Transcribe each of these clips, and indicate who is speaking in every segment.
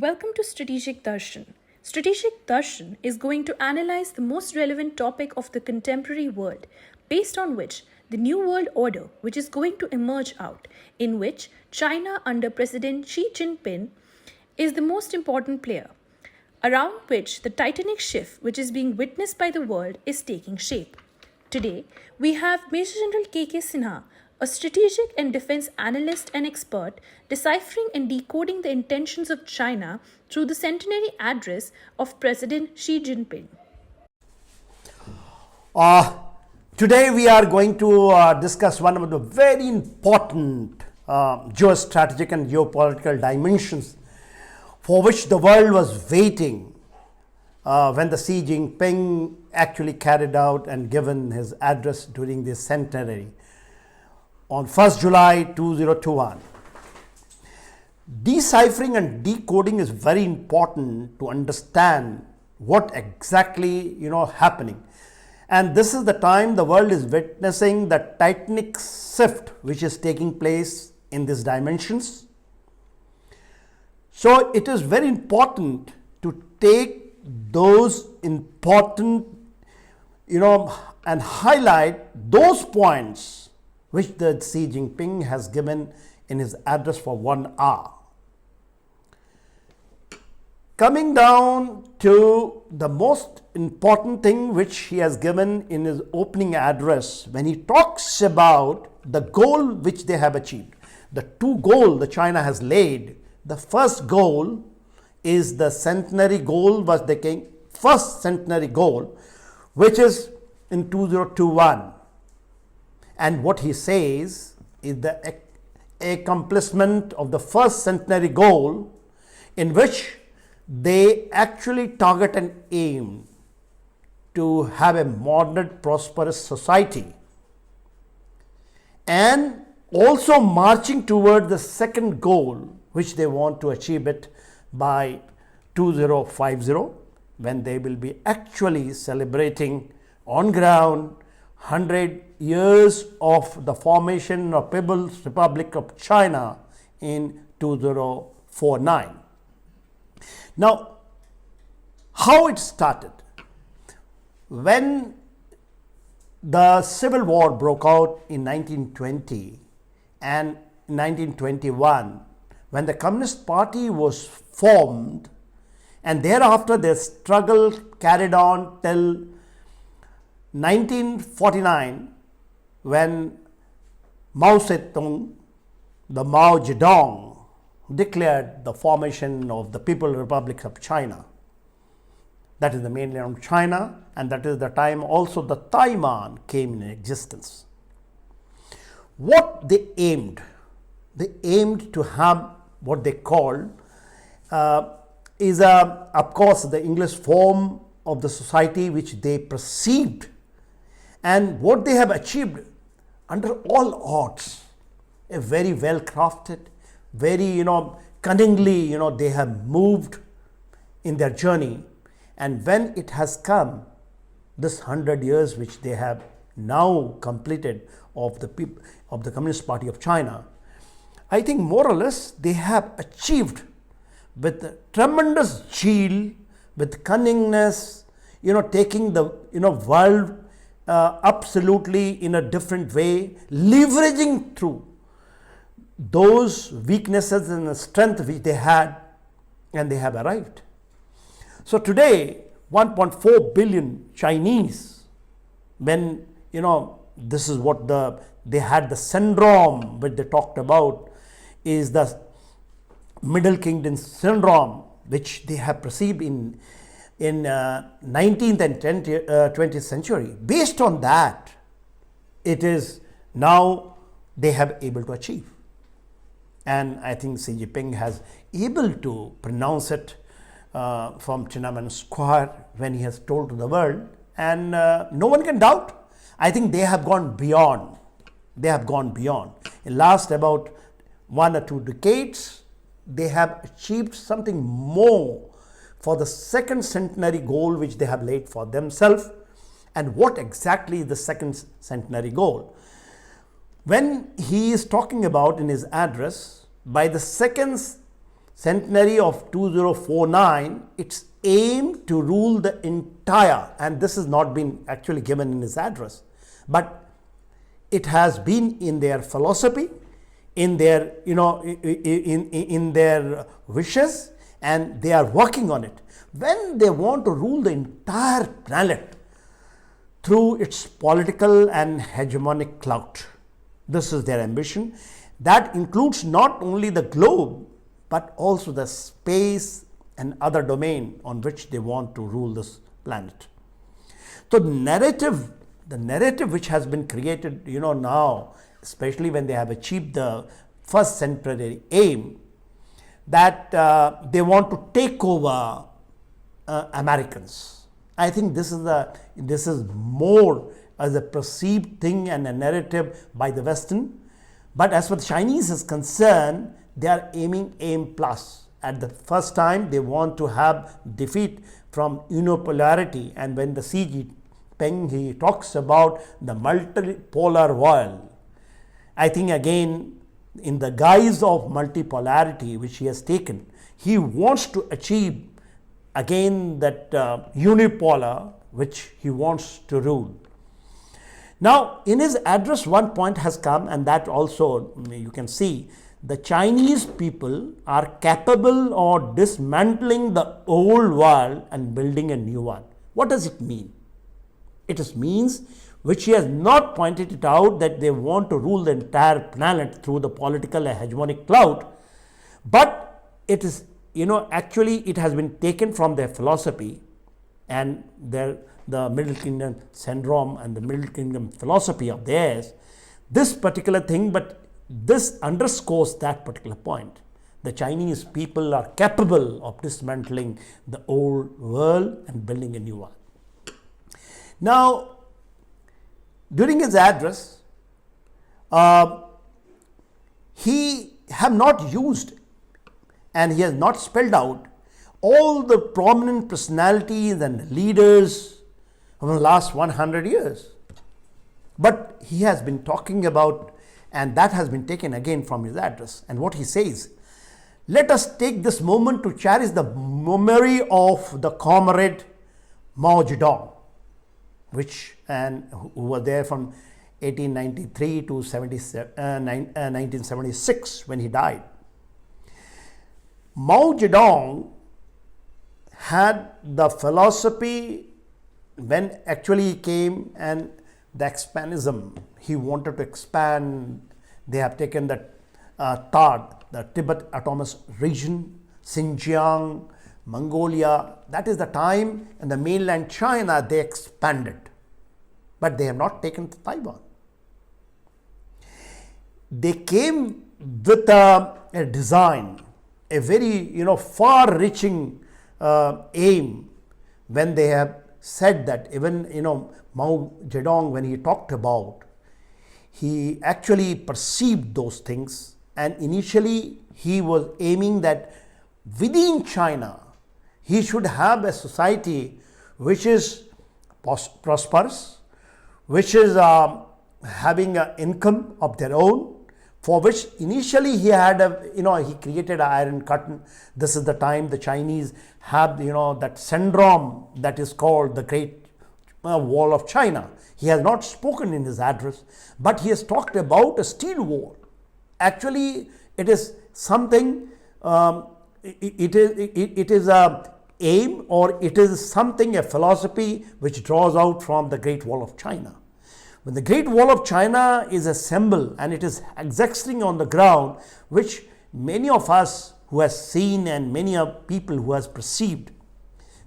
Speaker 1: Welcome to Strategic Darshan. Strategic Darshan is going to analyze the most relevant topic of the contemporary world, based on which the New World Order, which is going to emerge out, in which China under President Xi Jinping is the most important player, around which the titanic shift which is being witnessed by the world is taking shape. Today, we have Major General K.K. Sinha, a strategic and defense analyst and expert, deciphering and decoding the intentions of China through the Centenary address of President Xi Jinping.
Speaker 2: Today we are going to discuss one of the very important geostrategic and geopolitical dimensions for which the world was waiting when the Xi Jinping actually carried out and given his address during the centenary on 1st July 2021. Deciphering and decoding is very important to understand what exactly happening. And this is the time the world is witnessing the titanic shift which is taking place in these dimensions. So it is very important to take those important, and highlight those points which the Xi Jinping has given in his address for 1 hour. Coming down to the most important thing which he has given in his opening address, when he talks about the goal which they have achieved, the two goals that China has laid. The first goal is the centenary goal, was the first centenary goal, which is in 2021. And what he says is the accomplishment of the first centenary goal, in which they actually target and aim to have a modern, prosperous society, and also marching toward the second goal, which they want to achieve it by 2050, when they will be actually celebrating on ground 100 years of the formation of People's Republic of China in 2049. Now, how it started? When the Civil War broke out in 1920 and 1921, when the Communist Party was formed, and thereafter their struggle carried on till 1949, when Mao Zedong, the Mao Zedong, declared the formation of the People's Republic of China. That is the mainland of China, and that is the time also the Taiwan came in existence. What they aimed to have what they called is of course the English form of the society which they perceived, and what they have achieved under all odds, a very well crafted, very cunningly they have moved in their journey. And when it has come, this 100 years which they have now completed of the Communist Party of China, I think more or less they have achieved with tremendous zeal, with cunningness, taking the world absolutely in a different way, leveraging through those weaknesses and the strength which they had, and they have arrived. So today, 1.4 billion Chinese, when this is what they had the syndrome which they talked about, is the Middle Kingdom syndrome, which they have perceived in 19th and 20th century. Based on that, it is now they have able to achieve. And I think Xi Jinping has able to pronounce it from Tiananmen Square when he has told to the world, and no one can doubt. I think they have gone beyond. They have gone beyond. In last about 1 or 2 decades, they have achieved something more for the second centenary goal which they have laid for themselves. And what exactly is the second centenary goal? When he is talking about in his address, by the second centenary of 2049, it's aimed to rule the entire, and this has not been actually given in his address, but it has been in their philosophy, in their, in their wishes, and they are working on it. When they want to rule the entire planet through its political and hegemonic clout, this is their ambition. That includes not only the globe, but also the space and other domain on which they want to rule this planet. So the narrative which has been created, now, especially when they have achieved the first centenary aim, that they want to take over Americans. I think this is more as a perceived thing and a narrative by the Western. But as for the Chinese is concerned, they are aiming aim plus. At the first time, they want to have defeat from unipolarity, and when the Xi Jinping, he talks about the multipolar world, I think again in the guise of multipolarity which he has taken, he wants to achieve again that unipolar which he wants to rule. Now in his address one point has come, and that also you can see, the Chinese people are capable of dismantling the old world and building a new one. What does it mean? It means, which he has not pointed it out, that they want to rule the entire planet through the political and hegemonic clout, but it is, actually it has been taken from their philosophy and the Middle Kingdom syndrome and the Middle Kingdom philosophy of theirs, this particular thing, but this underscores that particular point. The Chinese people are capable of dismantling the old world and building a new one. Now, during his address, he have not used and he has not spelled out all the prominent personalities and leaders of the last 100 years. But he has been talking about, and that has been taken again from his address. And what he says, let us take this moment to cherish the memory of the comrade Mao Zedong, who was there from 1893 to 1976 when he died. Mao Zedong had the philosophy when actually he came, and the expanism, he wanted to expand. They have taken the the Tibet Autonomous Region, Xinjiang, Mongolia. That is the time, and the mainland China, they expanded, but they have not taken Taiwan. They came with a design, a very far-reaching aim, when they have said that even Mao Zedong, when he talked about, he actually perceived those things, and initially he was aiming that within China he should have a society which is prosperous, which is having an income of their own, for which initially he had he created an iron curtain. This is the time the Chinese have that syndrome that is called the Great Wall of China. He has not spoken in his address, but he has talked about a steel wall. Actually, it is something, it is a aim, or it is something, a philosophy which draws out from the Great Wall of China. When the Great Wall of China is a symbol and it is existing on the ground, which many of us who has seen and many of people who has perceived,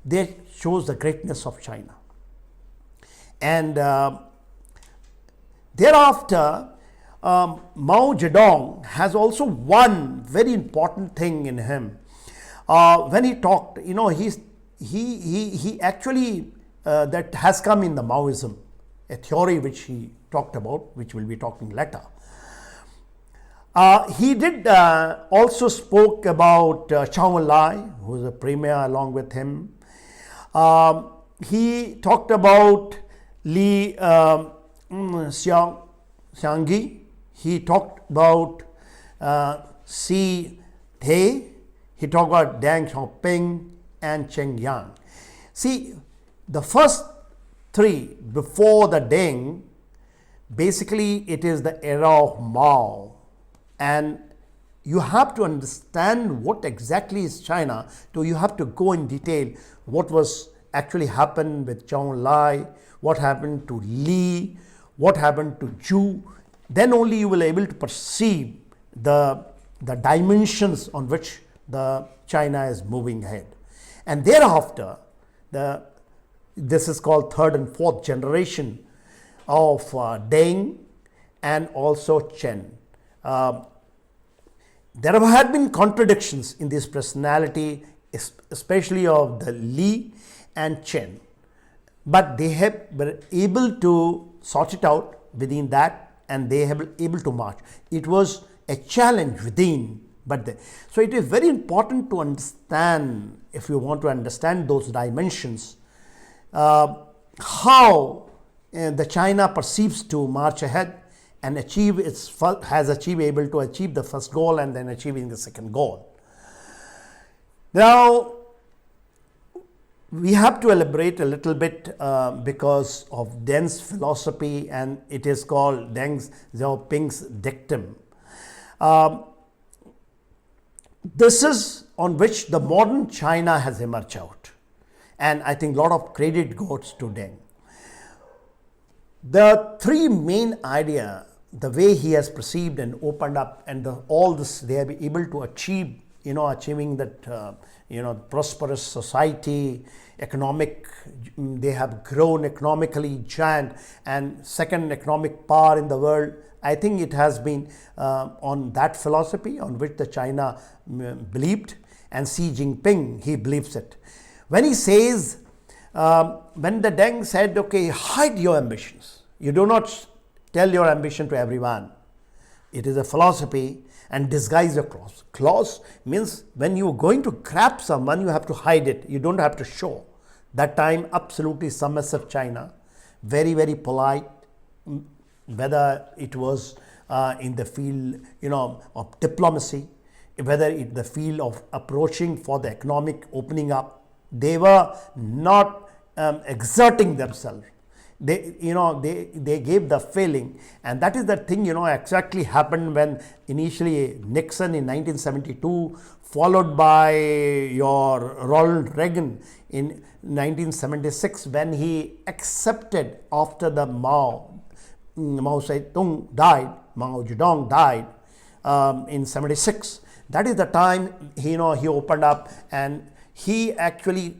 Speaker 2: they shows the greatness of China. And thereafter, Mao Zedong has also one very important thing in him. When he talked, he actually that has come in the Maoism, a theory which he talked about, which we'll be talking later. He did also spoke about Chao Enlai, who is a premier along with him. He talked about Li Xiangyi. He talked about Si Te. he talked about Deng Xiaoping and Chen Yang. See, the first three before the Deng, basically it is the era of Mao, and you have to understand what exactly is China. So you have to go in detail what was actually happened with Zhou Enlai, what happened to Li, what happened to Zhu. Then only you will be able to perceive the dimensions on which the China is moving ahead. And thereafter, this is called third and fourth generation of Deng and also Chen. There had been contradictions in this personality, especially of the Li and Chen, but they were able to sort it out within that, and they have been able to march. It was a challenge within, so it is very important to understand, if you want to understand those dimensions, how the China perceives to march ahead and achieve able to achieve the first goal and then achieving the second goal. Now, we have to elaborate a little bit because of Deng's philosophy, and it is called Deng Xiaoping's dictum. This is on which the modern China has emerged out, and I think a lot of credit goes to Deng. The three main idea, the way he has perceived and opened up, and all this they have been able to achieve, achieving that prosperous society, they have grown economically giant and second economic power in the world. I think it has been on that philosophy on which the China believed, and Xi Jinping, he believes it. When he says, when the Deng said, okay, hide your ambitions, you do not tell your ambition to everyone. It is a philosophy, and disguise your clause. Clause means when you are going to grab someone, you have to hide it. You don't have to show. That time, absolutely submissive China, very, very polite, whether it was in the field, of diplomacy, whether in the field of approaching for the economic opening up, they were not exerting themselves. They gave the feeling, and that is the thing, exactly happened when initially Nixon in 1972, followed by your Ronald Reagan in 1976, when he accepted after the Mao Zedong died in 76. That is the time he opened up, and he actually,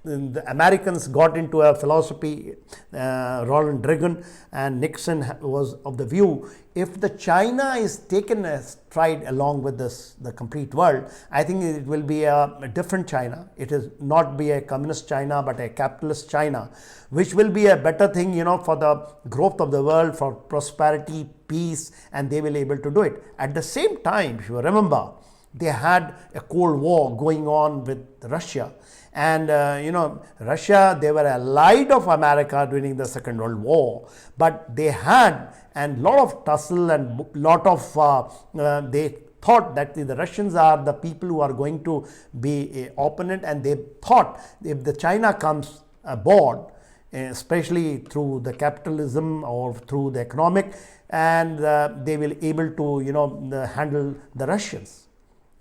Speaker 2: the Americans got into a philosophy, Ronald Reagan and Nixon was of the view, if the China is taken a stride along with the complete world, I think it will be a different China. It is not be a communist China, but a capitalist China, which will be a better thing, for the growth of the world, for prosperity, peace, and they will be able to do it. At the same time, if you remember, they had a Cold War going on with Russia. And Russia, they were allied of America during the Second World War, but they had a lot of tussle and lot of they thought that the Russians are the people who are going to be an opponent, and they thought if the China comes aboard, especially through the capitalism or through the economic, and they will able to handle the Russians.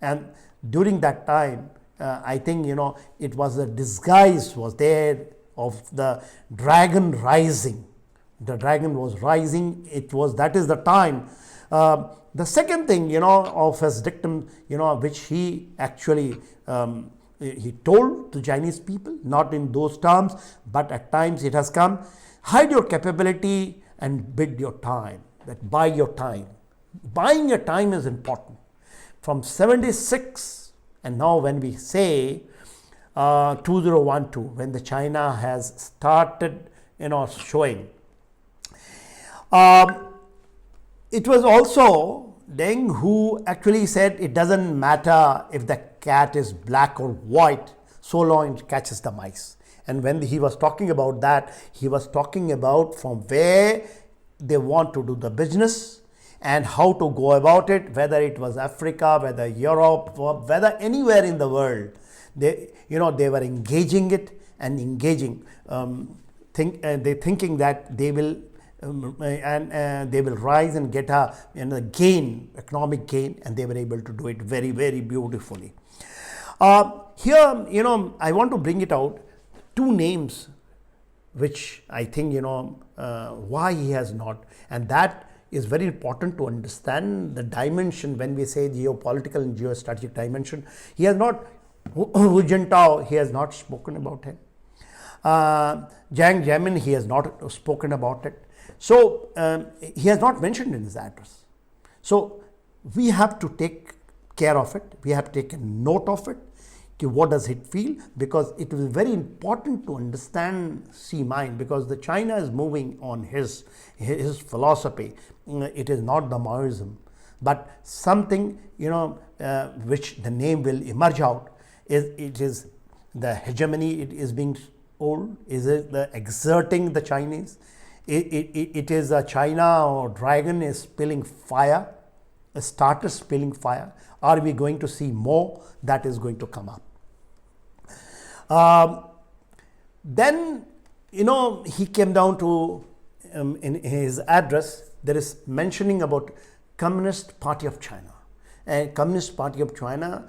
Speaker 2: And during that time, I think it was a disguise was there of the dragon rising. The dragon was rising. That is the time. The second thing of his dictum, which he actually he told to Chinese people, not in those terms, but at times it has come: hide your capability and bid your time. That buy your time. Buying your time is important. From 76. And now when we say 2012, when the China has started, showing, it was also Deng who actually said it doesn't matter if the cat is black or white, so long it catches the mice. And when he was talking about that, he was talking about from where they want to do the business and how to go about it, whether it was Africa, whether Europe, whether anywhere in the world. They were engaging it and engaging, they thinking that they will they will rise and get a economic gain, and they were able to do it very, very beautifully. Here, I want to bring it out, two names which I think, why he has not, and that is very important to understand the dimension when we say geopolitical and geostrategic dimension. He has not, Hu Jintao, he has not spoken about him. Jiang Zemin, he has not spoken about it. So, he has not mentioned in his address. So, we have to take care of it, we have to take a note of it. What does it feel? Because it is very important to understand Xi mind, because the China is moving on his philosophy. It is not the Maoism, but something which the name will emerge out. It is the hegemony. It is being old. Is it the exerting the Chinese? It is a China or dragon is spilling fire, started spilling fire. Are we going to see more? That is going to come up. Then, he came down to, in his address, there is mentioning about Communist Party of China. Communist Party of China,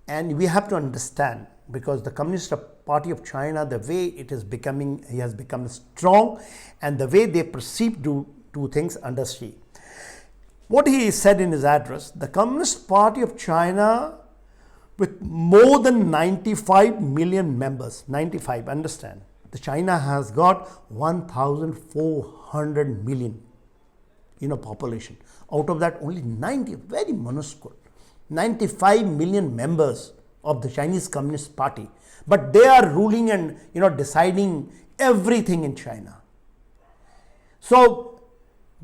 Speaker 2: and we have to understand, because the Communist Party of China, the way it is becoming, he has become strong, and the way they perceive to do things under Xi. What he said in his address, the Communist Party of China, with more than 95 million members, 95, understand, the China has got 1,400 million, population. Out of that, only 90, very minuscule, 95 million members of the Chinese Communist Party, but they are ruling and, deciding everything in China. So,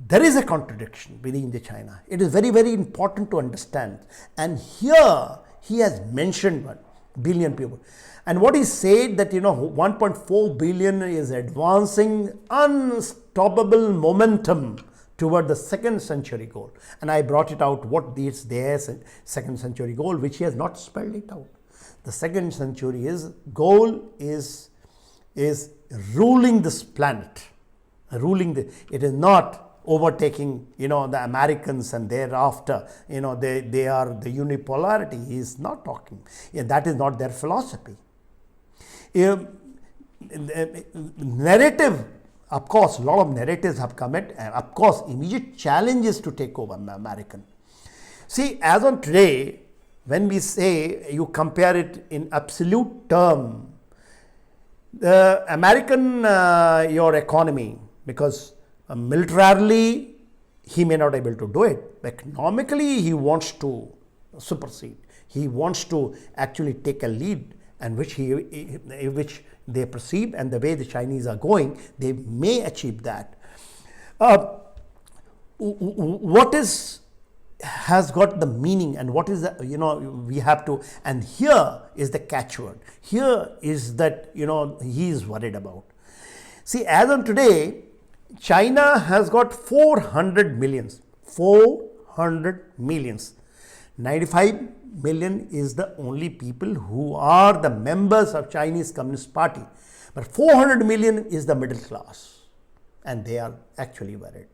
Speaker 2: there is a contradiction within the China. It is very, very important to understand. And here he has mentioned 1 billion people. And what he said that 1.4 billion is advancing unstoppable momentum toward the second century goal. And I brought it out what is their second century goal, which he has not spelled it out. The second century goal is ruling this planet. It is not overtaking, the Americans and thereafter, they are the unipolarity. He is not talking. That is not their philosophy. Narrative, of course, a lot of narratives have come and of course, immediate challenges to take over American. See, as on today, when we say you compare it in absolute term, the American, your economy, because militarily, he may not be able to do it. Economically, he wants to supersede. He wants to actually take a lead, and which they perceive, and the way the Chinese are going, they may achieve that. What has got the meaning, and what is the, we have to, and here is the catchword. Here is that, he is worried about. See, as on today, China has got 400 millions. 400 millions. 95 million is the only people who are the members of Chinese Communist Party. But 400 million is the middle class. And they are actually worried.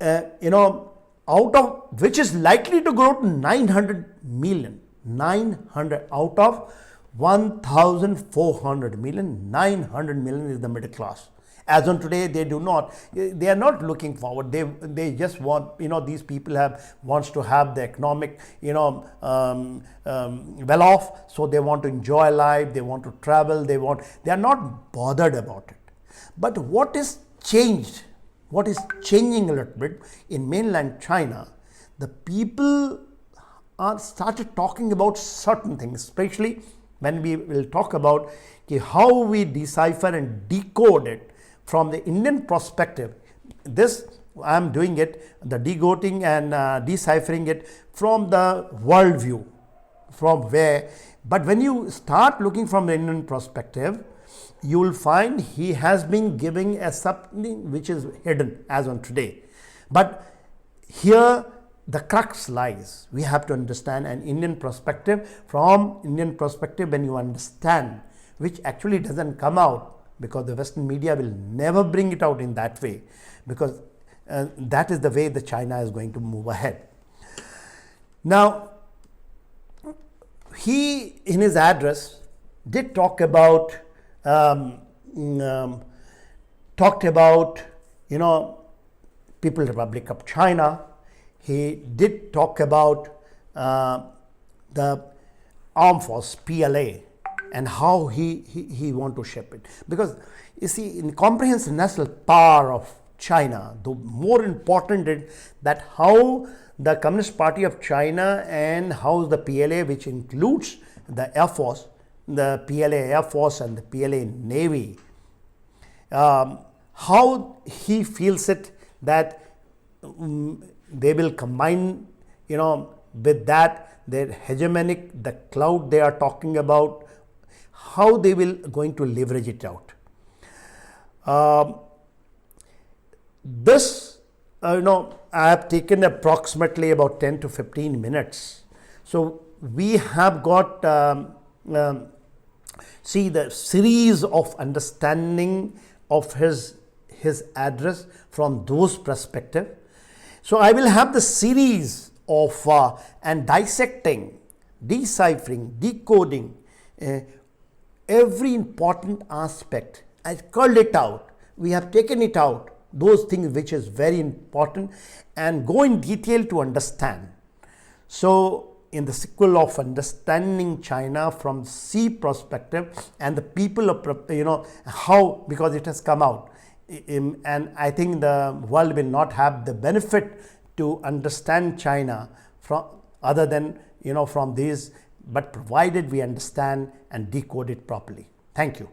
Speaker 2: Out of which is likely to grow to 900 million. 900 out of 1,400 million. 900 million is the middle class. As on today, they are not looking forward. They just want, these people wants to have the economic, well off, so they want to enjoy life, they want to travel, they are not bothered about it. But what is changed, what is changing a little bit in mainland China, the people are started talking about certain things, especially when we will talk about how we decipher and decode it from the Indian perspective. This I am doing it, the decoding and deciphering it from the world view, from where, but when you start looking from the Indian perspective, you will find he has been giving a something which is hidden as on today. But here the crux lies. We have to understand an Indian perspective. From Indian perspective, when you understand, which actually doesn't come out, because the Western media will never bring it out in that way, because that is the way the China is going to move ahead. Now, he in his address did talk about People's Republic of China. He did talk about the armed force PLA and how he want to shape it, because you see, in comprehensive national power of China, the more important is that how the Communist Party of China and how the PLA, which includes the Air Force, the PLA Air Force and the PLA Navy, how he feels it that they will combine, with that, their hegemonic, the cloud they are talking about, how they will going to leverage it out. This, I have taken approximately about 10 to 15 minutes. So we have got, see the series of understanding of his address from those perspective. So I will have the series of and dissecting, deciphering, decoding every important aspect. I called it out. We have taken it out, those things which is very important, and go in detail to understand. So in the sequel of understanding China from sea perspective and the people of, how, because it has come out, and I think the world will not have the benefit to understand China from other than from these, but provided we understand and decode it properly. Thank you.